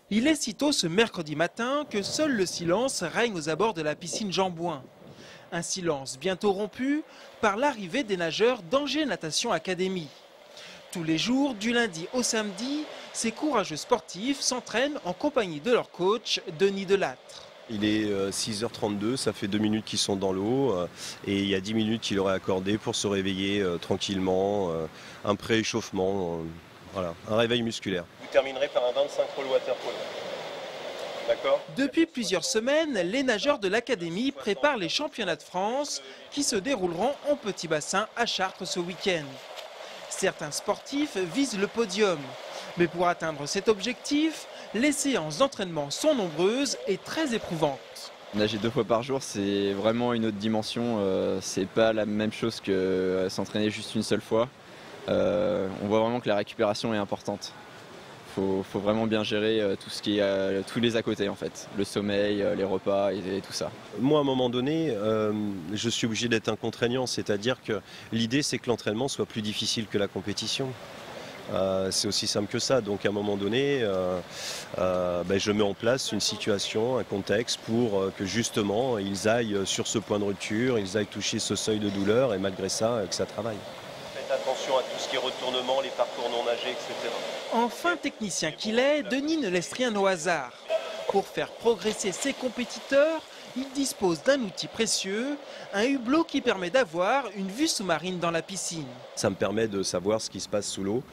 Il est si tôt ce mercredi matin que seul le silence règne aux abords de la piscine Jean Bouin. Un silence bientôt rompu par l'arrivée des nageurs d'Angers Natation Academy. Tous les jours, du lundi au samedi, ces courageux sportifs s'entraînent en compagnie de leur coach, Denis Delattre. Il est 6h32, ça fait 2 minutes qu'ils sont dans l'eau et il y a 10 minutes qu'il aurait accordé pour se réveiller tranquillement, un pré-échauffement, voilà, un réveil musculaire. Vous terminerez par un 25 roll water polo. D'accord ? Depuis plusieurs semaines, les nageurs de l'académie préparent les championnats de France qui se dérouleront en petit bassin à Chartres ce week-end. Certains sportifs visent le podium. Mais pour atteindre cet objectif, les séances d'entraînement sont nombreuses et très éprouvantes. Nager 2 fois par jour, c'est vraiment une autre dimension. C'est pas la même chose que s'entraîner juste une seule fois. On voit vraiment que la récupération est importante. Faut vraiment bien gérer tout ce qui est tous les à côté en fait, le sommeil, les repas et tout ça. Moi, à un moment donné, je suis obligé d'être un contraignant, c'est-à-dire que l'idée, c'est que l'entraînement soit plus difficile que la compétition. C'est aussi simple que ça. Donc à un moment donné, je mets en place une situation, un contexte pour que justement ils aillent sur ce point de rupture, ils aillent toucher ce seuil de douleur et malgré ça, que ça travaille. Faites attention à tout ce qui est retournement, les parcours non nagés, etc. Enfin technicien qu'il est, Denis ne laisse rien au hasard. Pour faire progresser ses compétiteurs, il dispose d'un outil précieux, un hublot qui permet d'avoir une vue sous-marine dans la piscine. Ça me permet de savoir ce qui se passe sous l'eau,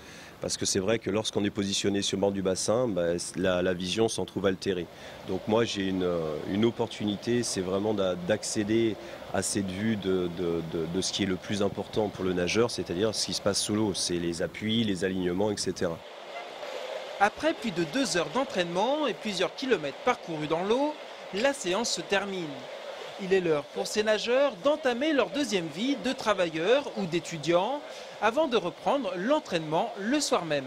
parce que c'est vrai que lorsqu'on est positionné sur le bord du bassin, la vision s'en trouve altérée. Donc moi j'ai une opportunité, c'est vraiment d'accéder à cette vue de ce qui est le plus important pour le nageur, c'est-à-dire ce qui se passe sous l'eau, c'est les appuis, les alignements, etc. Après plus de 2 heures d'entraînement et plusieurs kilomètres parcourus dans l'eau, la séance se termine. Il est l'heure pour ces nageurs d'entamer leur deuxième vie de travailleurs ou d'étudiants avant de reprendre l'entraînement le soir même.